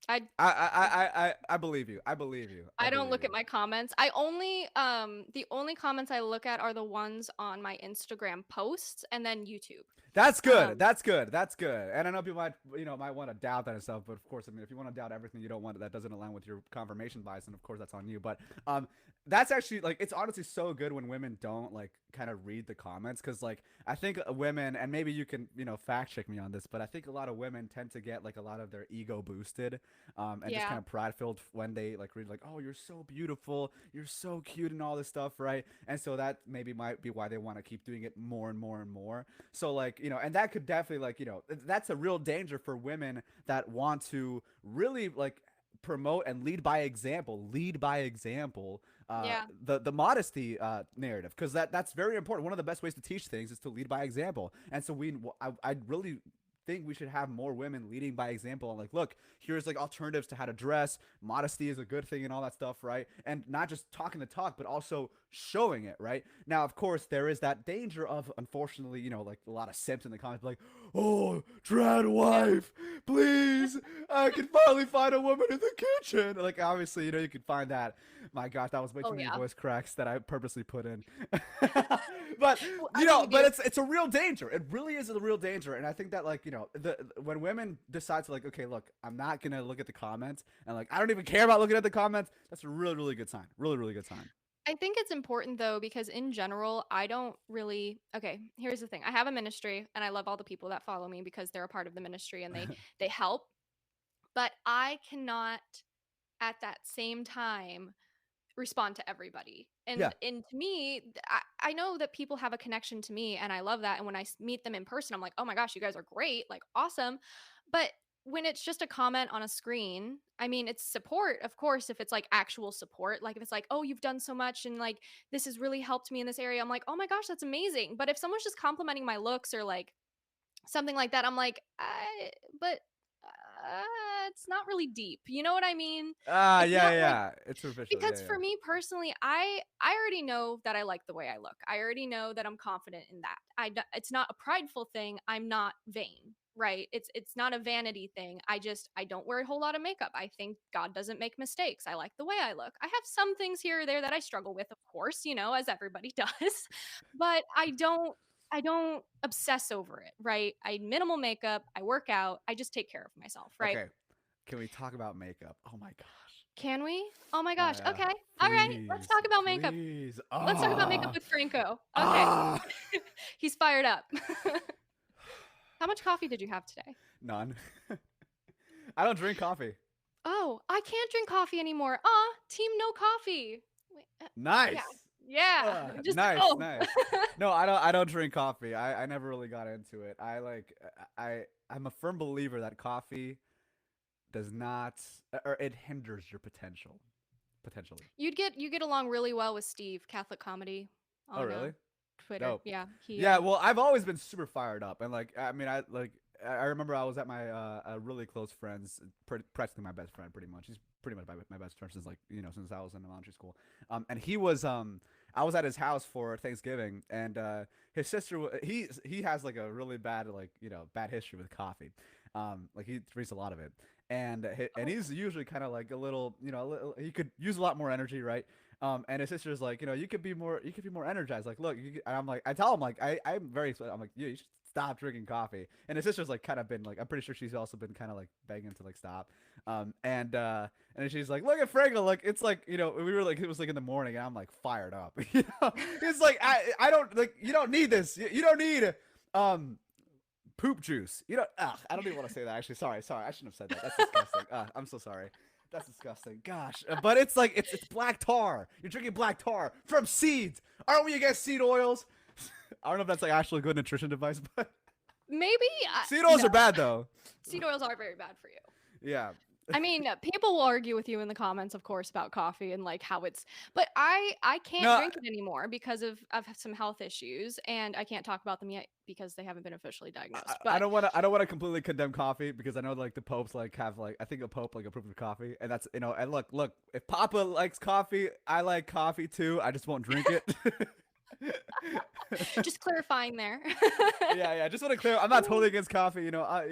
I I believe you. I believe you. I I don't believe look you. at my comments. I only the only comments I look at are the ones on my Instagram posts and then YouTube. That's good. Um That's good. That's good. And I know people might want to doubt that and stuff, but of course, I mean, if you want to doubt everything you don't want that doesn't align with your confirmation bias, then of course that's on you. But that's actually like it's honestly so good when women don't like kind of read the comments because like I think women and maybe you can fact check me on this, but I think a lot of women tend to get like a lot of their ego boosted, and just yeah. kind of pride filled when they like read like, oh, you're so beautiful, you're so cute, and all this stuff, right? And so that maybe might be why they want to keep doing it more and more and more. So like and that could definitely like that's a real danger for women that want to really like promote and lead by example Yeah. the modesty narrative because that's very important. One of the best ways to teach things is to lead by example, and so I really think we should have more women leading by example and like look, here's like alternatives to how to dress. Modesty is a good thing and all that stuff, right? And not just talking the talk but also showing it, right? Now of course there is that danger of, unfortunately, like a lot of simps in the comments like, oh, trad Yeah. wife, please, I can finally find a woman in the kitchen. Like obviously you can find that. My gosh, that was way too Oh many yeah. voice cracks that I purposely put in. But Well, I mean, but it's a real danger. It really is a real danger, and I think that like when women decide to like, okay, look, I'm not gonna look at the comments, and like I don't even care about looking at the comments. That's a really really good sign. Really really good sign. I think it's important though because in general, I don't really okay, here's the thing. I have a ministry and I love all the people that follow me because they're a part of the ministry and they help, but I cannot at that same time respond to everybody. Yeah. And to me, I know that people have a connection to me and I love that. And when I meet them in person, I'm like, oh my gosh, you guys are great, like awesome. But when it's just a comment on a screen, I mean, it's support, of course, if it's like actual support, like if it's like, oh, you've done so much and like this has really helped me in this area, I'm like, oh my gosh, that's amazing. But if someone's just complimenting my looks or like something like that, I'm like, but it's not really deep. You know what I mean? Ah, It's yeah, not like yeah. It's superficial. Yeah, because yeah. for me personally, I already know that I like the way I look. I already know that I'm confident in that. It's not a prideful thing. I'm not vain, right? It's not a vanity thing. I don't wear a whole lot of makeup. I think God doesn't make mistakes. I like the way I look. I have some things here or there that I struggle with, of course, as everybody does. But I don't obsess over it, right? I minimal makeup, I work out, I just take care of myself, right? Okay. Can we talk about makeup? Oh my gosh. Can we? Oh my Oh gosh. yeah. Okay. All right. Let's Please, talk about makeup. please. Let's talk about makeup Ah, with Franco. Okay. ah. He's fired up. How much coffee did you have today? None. I don't drink coffee. Oh, I can't drink coffee anymore. Team no coffee. Wait, Nice. yeah. Yeah. Just Nice, oh. nice. No, I don't drink coffee. I never really got into it. I'm a firm believer that coffee does not, or it hinders your potentially. You get along really well with Steve, Catholic comedy Oh, on really? Twitter. Dope. Yeah. He Yeah, well, I've always been super fired up, and like, I mean, I remember I was at my a really close friend's, practically my best friend, pretty much. He's pretty much my best friend since like since I was in elementary school. And he was I was at his house for Thanksgiving, and his sister he has like a really bad like bad history with coffee, like he drinks a lot of it, and he's usually kind of like a little he could use a lot more energy, right? And his sister's like, you could be more energized. Like, look, and I'm like, I tell him like, I'm very, I'm like, you should stop drinking coffee. And his sister's like, kind of been like, I'm pretty sure she's also been kind of like begging to like stop. And she's like, look at Franco, like it's like, we were like, it was like in the morning, and I'm like fired up. It's like I don't like, you don't need this. You don't need poop juice. I don't even want to say that. Actually, sorry, I shouldn't have said that. That's disgusting. I'm so sorry. That's disgusting. Gosh. But it's like it's black tar. You're drinking black tar from seeds. Aren't we against seed oils? I don't know if that's like actually a good nutrition advice, but maybe seed oils no. are bad though. Seed oils are very bad for you. Yeah. I mean, people will argue with you in the comments, of course, about coffee and like how it's, but I can't No, drink it anymore because of some health issues, and I can't talk about them yet because they haven't been officially I, diagnosed. I But don't want to. I don't want to completely condemn coffee because I know like the popes like have like I think a pope like approved of coffee, and that's And look. If Papa likes coffee, I like coffee too. I just won't drink it. just clarifying there. Yeah. Just want to clear. I'm not totally against coffee. I'm not.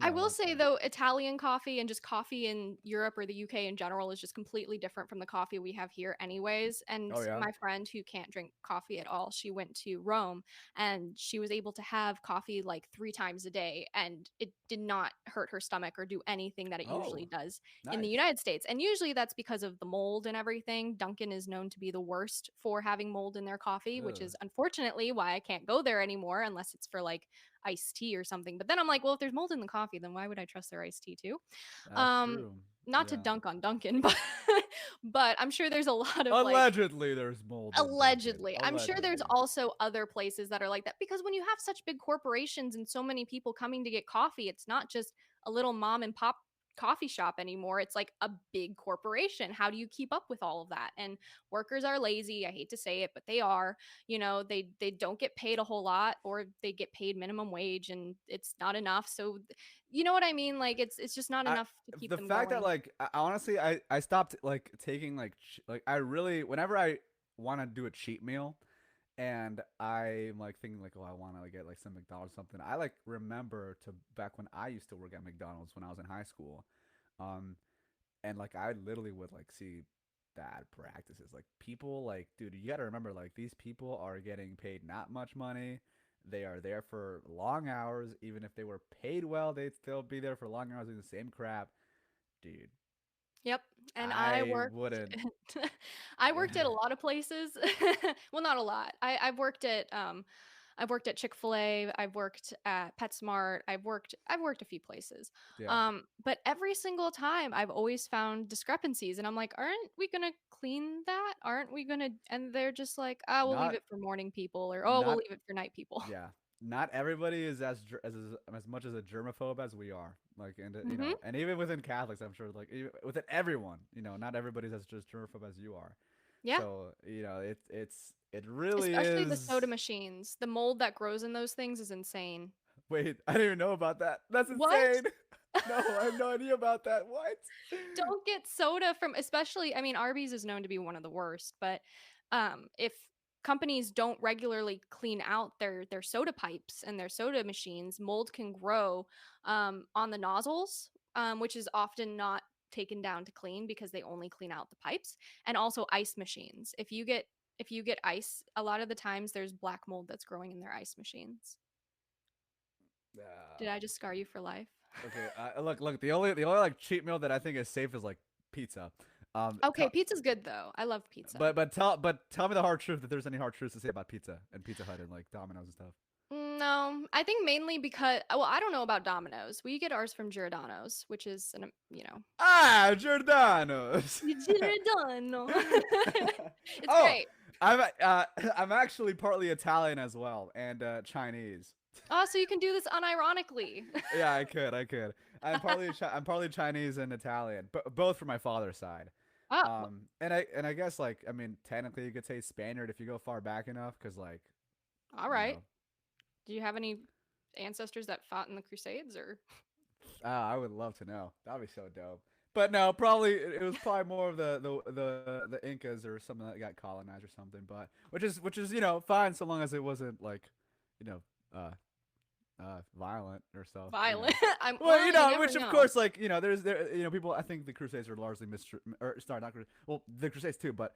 I will say though, Italian coffee and just coffee in Europe or the UK in general is just completely different from the coffee we have here anyways. And Oh yeah. my friend who can't drink coffee at all, she went to Rome and she was able to have coffee like 3 times a day and it did not hurt her stomach or do anything that it usually Oh, does in the nice. United States. And usually that's because of the mold and everything. Dunkin' is known to be the worst for having mold in their coffee, which Ugh. is unfortunately why I can't go there anymore unless it's for like iced tea or something. But then I'm like, well, if there's mold in the coffee, then why would I trust their iced tea too? That's Um, true. not to Yeah. dunk on Duncan, but but I'm sure there's a lot of like Allegedly, there's mold in Dunkin'. allegedly. I'm sure there's Allegedly. also other places that are like that because when you have such big corporations and so many people coming to get coffee, it's not just a little mom and pop coffee shop anymore. It's like a big corporation. How do you keep up with all of that? And workers are lazy. I hate to say it, but they are. They don't get paid a whole lot or they get paid minimum wage and it's not enough. So you know what I mean? Like it's just not I enough to keep the them fact that going. like honestly I stopped like taking like I really whenever I want to do a cheat meal and I'm like thinking like, oh, I want to like, get like some McDonald's or something. I like remember to back when I used to work at McDonald's when I was in high school, um, and like I literally would like see bad practices. Like people like, dude, you gotta remember like these people are getting paid not much money. They are there for long hours. Even if they were paid well, they'd still be there for long hours doing the same crap, dude. Yep, and I I worked wouldn't. I worked at a lot of places. Well, not a lot. I've worked at Chick-fil-A, I've worked at PetSmart, I've worked a few places. Yeah, But every single time I've always found discrepancies and I'm like, "Aren't we going to clean that? Aren't we going to?" And they're just like, "Oh, we'll leave not it for morning people," or "Oh, we'll not leave it for night people." yeah, not everybody is as much as a germaphobe as we are. Like, and Mhm. and even within Catholics, I'm sure, like even within everyone, not everybody's as just germaphobe as you are. Yeah. So it really Especially the is. soda machines. The mold that grows in those things is insane. Wait, I didn't even know about that. That's What? insane. No, I have no idea about that. What? Don't get soda from especially I mean, Arby's is known to be one of the worst, but, if companies don't regularly clean out their soda pipes and their soda machines, mold can grow, on the nozzles, which is often not taken down to clean because they only clean out the pipes, and also ice machines. If you get ice, a lot of the times there's black mold that's growing in their ice machines. Did I Uh, just scar you for life? okay. Look. The only like cheat meal that I think is safe is like pizza. Okay, pizza's good though. I love pizza. But tell me the hard truth if there's any hard truths to say about pizza and Pizza Hut and like Domino's and stuff. No, I think mainly because well, I don't know about Domino's. We get ours from Giordano's, which is Ah, Giordano's. Giordano. It's Oh, great. I'm I'm actually partly Italian as well and Chinese. Oh, so you can do this unironically. Yeah, I could. I'm partly Chinese and Italian, but both from my father's side. Oh, And I guess like I mean technically you could say Spaniard if you go far back enough, because like all you right. know Do you have any ancestors that fought in the Crusades or? I would love to know. That'd be so dope. But no, probably it was probably more of the Incas or something that got colonized or something. But which is fine so long as it wasn't like you know uh violent or so. Violent. I'm Well, well, you never which of know. course, like, there's there, people. I think the Crusades are largely or sorry, not well, the Crusades too, but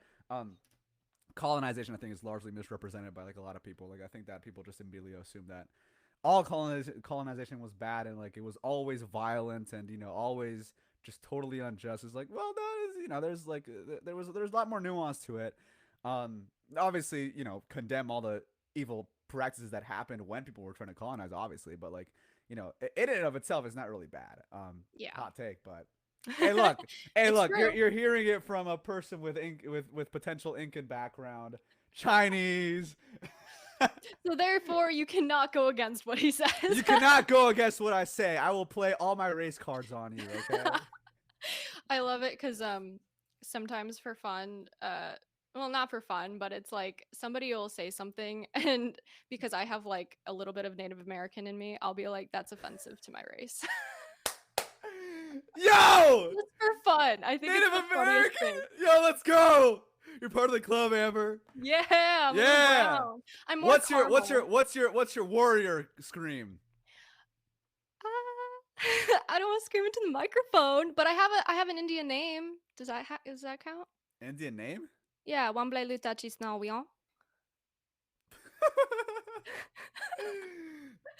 colonization I think is largely misrepresented by like a lot of people. Like, I think that people just immediately assume that all colonization was bad and like it was always violent and always just totally unjust. It's like, well, that is there's like there's a lot more nuance to it. Obviously, condemn all the evil practices that happened when people were trying to colonize, obviously, but like in and of itself is not really bad. Yeah. Hot take, but hey, look, hey, It's look, you're true. you're hearing it from a person with potential Incan background, Chinese. So therefore, you cannot go against what he says. You cannot go against what I say. I will play all my race cards on you, okay? I love it because sometimes for fun, well, not for fun, but it's like somebody will say something, and because I have like a little bit of Native American in me, I'll be like, "That's offensive to my race." Yo, Just for fun. I think it's Native the funniest American. thing. Yo, let's go. You're part of the club, Amber. Yeah, I'm a little Yeah. brown. I'm more caramel. What's your warrior scream? I don't want to scream into the microphone, but I have an Indian name. Does that count? Indian name? Yeah, Wamble Lutachis Nawion.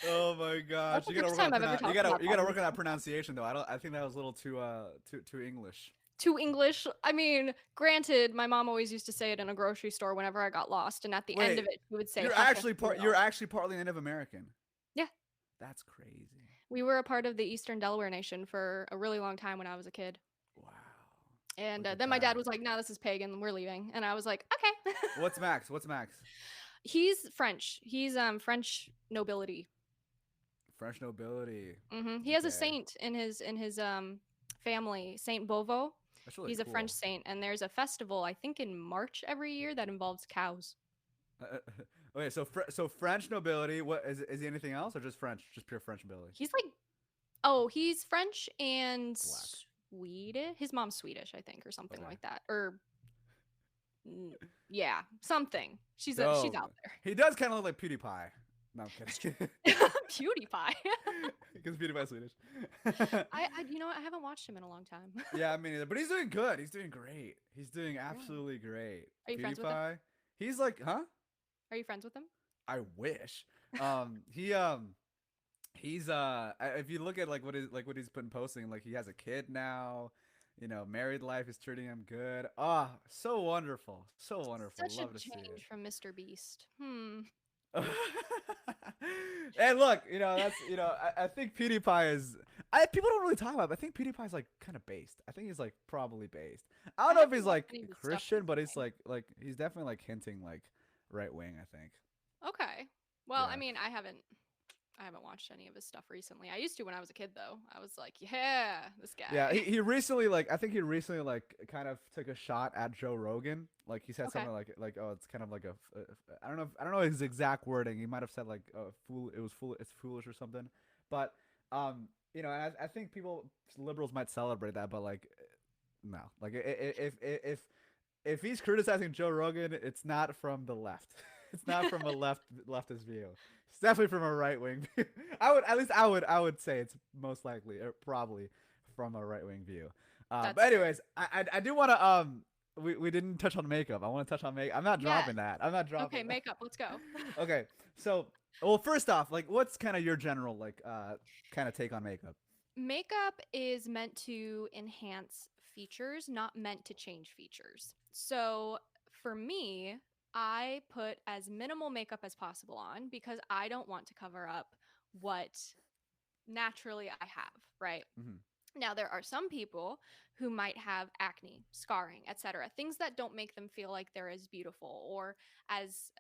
Oh my gosh! That's the first time I've ever talked about you that gotta on work this on that podcast. pronunciation though. I think that was a little too English. To English, I mean, granted, my mom always used to say it in a grocery store whenever I got lost, and at the end Wait, of it, she would say, you're "Hasha actually Nawion." partly Native American. Yeah, That's crazy. we were a part of the Eastern Delaware Nation for a really long time when I was a kid. Wow. And Look at then my dad that. was like, "No, this is pagan. We're leaving." And I was like, "Okay." What's Max? What's Max? He's French. He's French nobility. French nobility. He has a Okay. saint in his family, Saint Bovo. That's really He's a French cool. saint, and there's a festival I think in March every year that involves cows. Okay, so French nobility. What is he anything else or just French? Just pure French nobility. He's like, oh, he's French and Black. Swedish. His mom's Swedish, I think, or something Okay. like that. Or yeah, something. She's So out there. he does kind of look like PewDiePie. No, I'm kidding. PewDiePie. Because PewDiePie's Swedish. You know what? I haven't watched him in a long time. Yeah, me neither. But he's doing good. He's doing great. He's doing absolutely great. Are you friends with him? PewDiePie. He's like, huh? Are you friends with him? I wish. He's if you look at like what he's been posting, like he has a kid now. You know, married life is treating him good. Ah, so wonderful. So wonderful. Such Love a to see it. change from Mr. Beast. And look, you know, that's I think PewDiePie is people don't really talk about it, but I think PewDiePie is like kind of based. I think he's like probably based. I don't know if haven't he's watched like any of his stuff Christian, but he's recently. like he's definitely like hinting like right wing, I think. Okay. Well, I Yeah. mean, I haven't watched any of his stuff recently. I used to when I was a kid though. I was like, yeah, this guy. Yeah, he recently I think he recently kind of took a shot at Joe Rogan. Like he said Okay. something like oh it's kind of like I don't know his exact wording. He might have said like it's foolish or something. But you know, and I think liberals might celebrate that, but like no. Like if he's criticizing Joe Rogan, it's not from the left. It's not from a leftist view. It's definitely from a right wing view. I would say it's most likely or probably from a right wing view. That's But fair. anyways, I do want to we didn't touch on makeup. I want to touch on makeup. I'm not Yeah. dropping that. I'm not dropping. Okay, that. makeup. Let's go. Okay, so well, first off, like, what's kind of your general kind of take on makeup? Makeup is meant to enhance features, not meant to change features. So for me, I put as minimal makeup as possible on because I don't want to cover up what naturally I have, right? Mhm. Now, there are some people who might have acne, scarring, etc., things that don't make them feel like they're as beautiful or as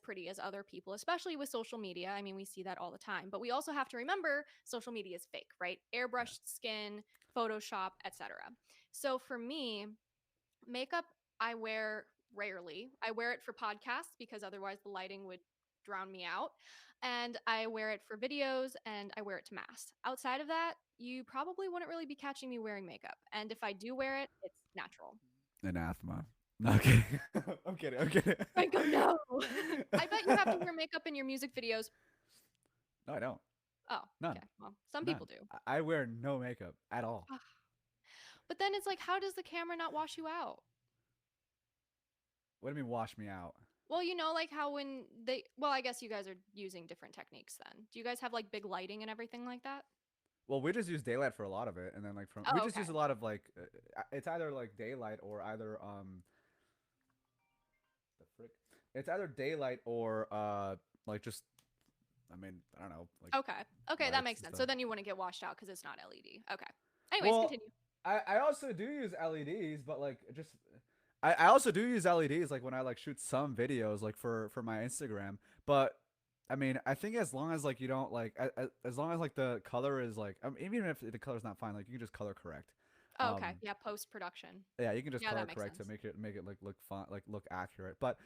pretty as other people, especially with social media. I mean, we see that all the time. But we also have to remember social media is fake, right? Airbrushed skin, Photoshop, etc. So for me, makeup I wear rarely. I wear it for podcasts because otherwise the lighting would drown me out. And I wear it for videos and I wear it to mass. Outside of that, you probably wouldn't really be catching me wearing makeup. And if I do wear it, it's natural. Anathema. No, I'm kidding. I'm kidding. I'm kidding. Franco, no. I bet you have to wear makeup in your music videos. No, I don't. Oh, None. okay. Well, some None. people do. I wear no makeup at all. Ah. But then it's like, how does the camera not wash you out? What do you mean wash me out? Well, like how well, I guess you guys are using different techniques then. Do you guys have like big lighting and everything like that? Well, we just use daylight for a lot of it, and then like we Oh, just okay. use a lot of like it's either like daylight or either the frick. It's either daylight or like just I mean I don't know like Okay. Okay, that lights makes and sense. stuff. So then you wouldn't get washed out because it's not LED. Okay. Anyways, Well, continue. I also do use LEDs, but like just I also do use LEDs like when I like shoot some videos like for my Instagram. But I mean, I think as long as like you don't like as long as like the color is like even if the color's not fine, like you can just color correct. Oh, okay. Yeah, post-production. Yeah, you can just Yeah, color that makes correct to sense. make it look fun, like look accurate. But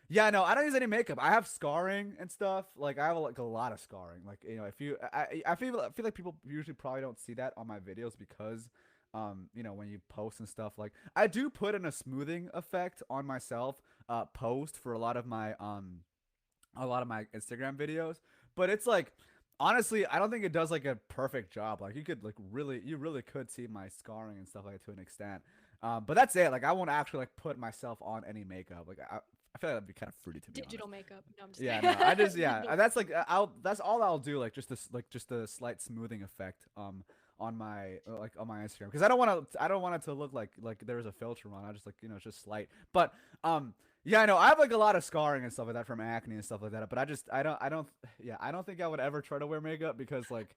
yeah, no, I don't use any makeup. I have scarring and stuff. Like I have like a lot of scarring. Like if you I feel like people usually probably don't see that on my videos because when you post and stuff, like I do put in a smoothing effect on myself post for a lot of my Instagram videos, but it's like honestly, I don't think it does like a perfect job. Like you really could see my scarring and stuff like that to an extent. But that's it. Like I won't actually like put myself on any makeup. Like I feel like that'd be kind of fruity to be honest. Digital makeup. No, I'm just Yeah, kidding. no, I just Digital. that's like that's all I'll do. Like just a slight smoothing effect on my on my Instagram because I don't want it to look like there was a filter on. I just like it's just slight. But yeah, I know I have like a lot of scarring and stuff like that from acne and stuff like that. But I don't yeah I don't think I would ever try to wear makeup because like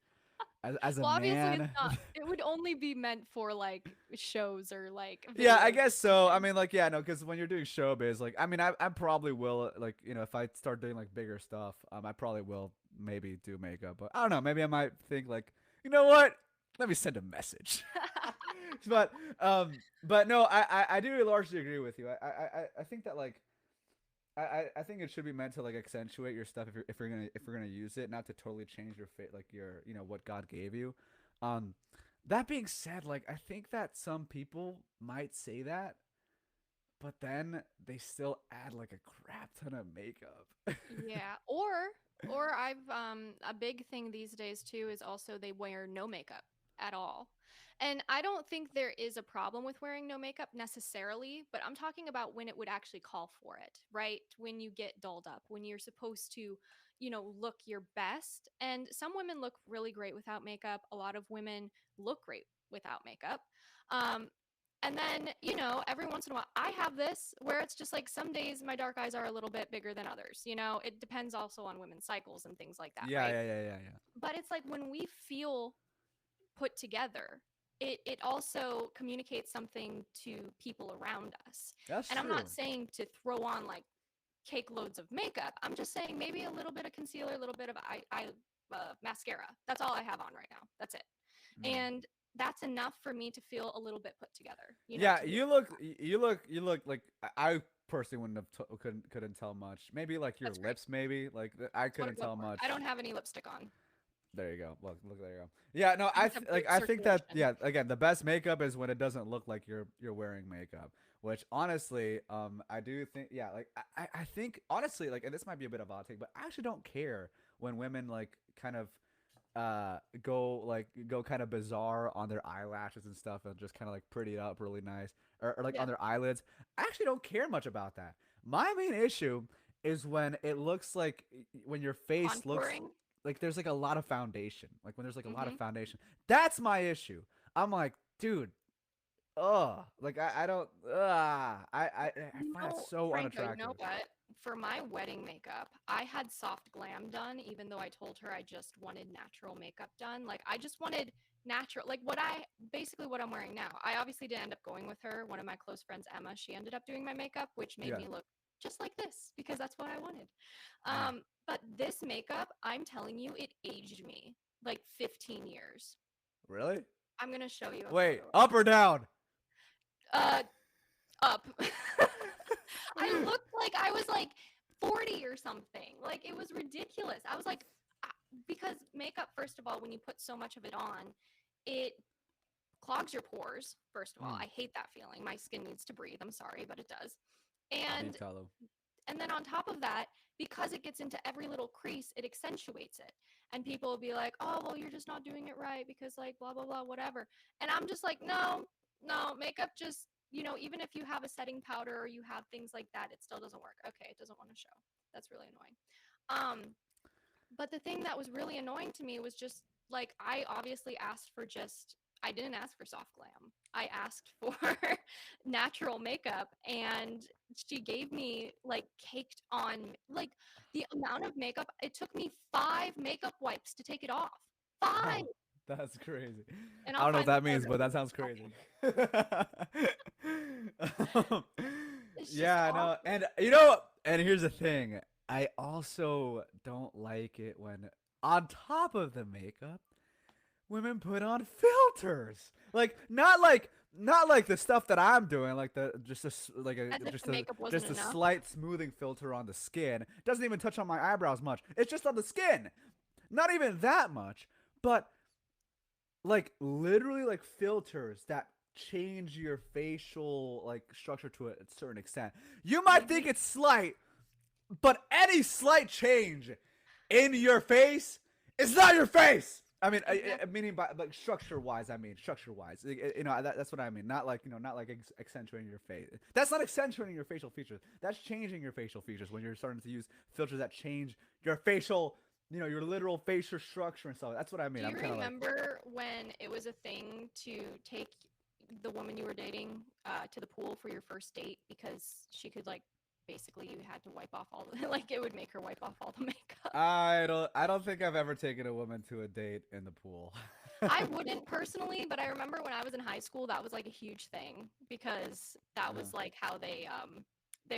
as a Well, obviously it's man. not. It would only be meant for like shows or like Yeah, I videos guess or so. I something. mean, like, yeah, no, because when you're doing showbiz, like, I mean, I probably will, like, if I start doing like bigger stuff, I probably will maybe do makeup, but I don't know. Maybe I might think like, you know what? Let me send a message. but, but no, I do largely agree with you. I think that like, I think it should be meant to like accentuate your stuff if you're gonna use it, not to totally change your fit, like your, what God gave you. Um, that being said, like, I think that some people might say that but then they still add like a crap ton of makeup. Yeah, or I've a big thing these days too is also they wear no makeup at all. And I don't think there is a problem with wearing no makeup necessarily, but I'm talking about when it would actually call for it, right? When you get dolled up, when you're supposed to, look your best. And some women look really great without makeup. A lot of women look great without makeup. Um, and then, every once in a while, I have this where it's just like some days my dark eyes are a little bit bigger than others. It depends also on women's cycles and things like that, Yeah, right? yeah. But it's like when we feel put together, it also communicates something to people around us. That's And I'm true. not saying to throw on like cake loads of makeup. I'm just saying maybe a little bit of concealer, a little bit of mascara. That's all I have on right now. That's it. Mm. And that's enough for me to feel a little bit put together, Yeah, to be you look like I personally wouldn't have couldn't tell much. Maybe like your that's great. lips, maybe like I That's what couldn't I look tell for. much. I don't have any lipstick on. There you go. Look, there you go. Yeah, no, I just have like good I think that circulation. yeah, again, the best makeup is when it doesn't look like you're wearing makeup. Which honestly, I do think yeah, like I think honestly, like, and this might be a bit of a hot take, but I actually don't care when women like kind of go kind of bizarre on their eyelashes and stuff and just kind of like pretty it up really nice or like Yeah. on their eyelids. I actually don't care much about that. My main issue is when it looks like when your face looks Contouring. like there's like a lot of foundation. Like when there's like a lot of Mm-hmm. foundation. That's my issue. I'm like, dude, like I don't I find it so Franco, you know unattractive. what? For my wedding makeup, I had soft glam done, even though I told her I just wanted natural makeup done. Like, I just wanted natural, like basically what I'm wearing now. I obviously didn't end up going with her. One of my close friends, Emma, she ended up doing my makeup, which made Yeah. me look just like this because that's what I wanted. Mm. But this makeup, I'm telling you, it aged me like 15 years. Really? I'm gonna show you a Wait, photo. up or down? Uh, up. I looked like I was like 40 or something. Like it was ridiculous. I was like, because makeup, first of all, when you put so much of it on, it clogs your pores. First of all, Mm. I hate that feeling. My skin needs to breathe. I'm sorry, but it does. And Detail. and then on top of that, because it gets into every little crease, it accentuates it. And people will be like, "Oh, well, you're just not doing it right because like blah blah blah whatever." And I'm just like, "No, no, makeup just, even if you have a setting powder or you have things like that, it still doesn't work." Okay, it doesn't want to show. That's really annoying. But the thing that was really annoying to me was just like I obviously asked for just I didn't ask for soft glam. I asked for natural makeup and she gave me like caked on like the amount of makeup. It took me 5 makeup wipes to take it off. 5. Oh, that's crazy. And I I'll don't know what find the that means, but photo. that sounds crazy. Um, It's just yeah, no, awful. and and here's the thing. I also don't like it when on top of the makeup, women put on filters. Not like the stuff that I'm doing, like the just a s- like a As if just the a makeup wasn't just a enough. slight smoothing filter on the skin. Doesn't even touch on my eyebrows much. It's just on the skin. Not even that much, but like literally like filters that change your facial like structure to a certain extent. You might think it's slight, but any slight change in your face is not your face. I mean, Exactly. meaning by like structure wise. I mean structure wise. That's what I mean. Not like not like accentuating your face. That's not accentuating your facial features. That's changing your facial features when you're starting to use filters that change your facial, your literal facial structure and stuff. That's what I mean. Do I'm you kind of like, remember when it was a thing to take the woman you were dating to the pool for your first date because she could like basically you had to wipe off all the like it would make her wipe off all the makeup. I don't think I've ever taken a woman to a date in the pool. I wouldn't personally, but I remember when I was in high school that was like a huge thing because that Uh, was like how they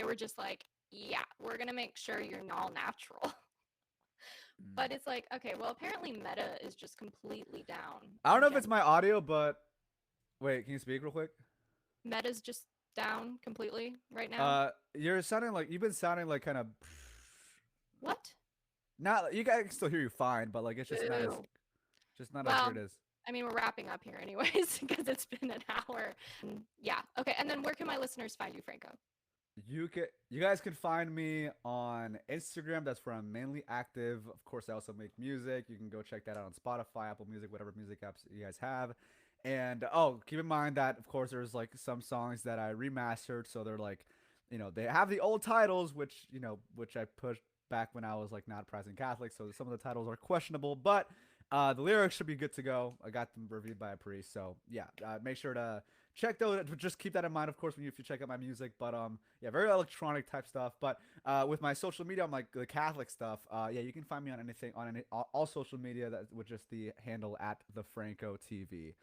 were just like, yeah, we're going to make sure you're all natural. mm. But it's like, okay, well apparently Meta is just completely down I don't in know if it's general. my audio, but wait, can you speak real quick? Meta's just down completely right now. You're sounding like you've been sounding like kind of What? not. You guys can still hear you fine, but like it's Boo. just not as Well, good as. I mean, we're wrapping up here anyways because it's been an hour. Yeah. Okay. And then where can my listeners find you, Franco? You guys can find me on Instagram. That's where I'm mainly active. Of course, I also make music. You can go check that out on Spotify, Apple Music, whatever music apps you guys have. And oh, keep in mind that of course there's like some songs that I remastered, so they're like, they have the old titles, which I pushed back when I was like not pressing Catholic. So some of the titles are questionable, but the lyrics should be good to go. I got them reviewed by a priest, so yeah. Make sure to check those. Just keep that in mind, of course, if you check out my music. But yeah, very electronic type stuff. But with my social media, I'm like the Catholic stuff. Yeah, you can find me on anything on all social media that with just the handle at the Franco TV.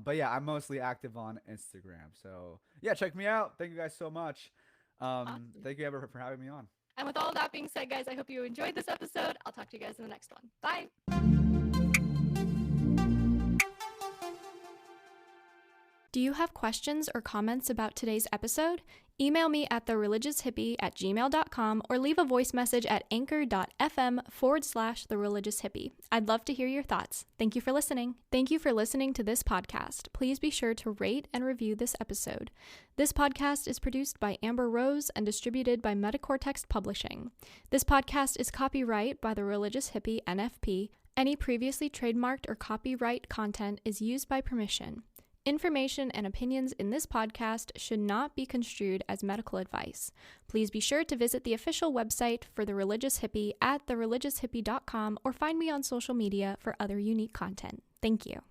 But yeah, I'm mostly active on Instagram. So yeah, check me out. Thank you guys so much. Awesome. Thank you ever for having me on. And with all that being said, guys, I hope you enjoyed this episode. I'll talk to you guys in the next one. Bye. Do you have questions or comments about today's episode? Email me at thereligioushippie@gmail.com or leave a voice message at anchor.fm/thereligioushippie. I'd love to hear your thoughts. Thank you for listening. Thank you for listening to this podcast. Please be sure to rate and review this episode. This podcast is produced by Amber Rose and distributed by Metacortext Publishing. This podcast is copyright by The Religious Hippie NFP. Any previously trademarked or copyright content is used by permission. Information and opinions in this podcast should not be construed as medical advice. Please be sure to visit the official website for The Religious Hippie at thereligioushippie.com or find me on social media for other unique content. Thank you.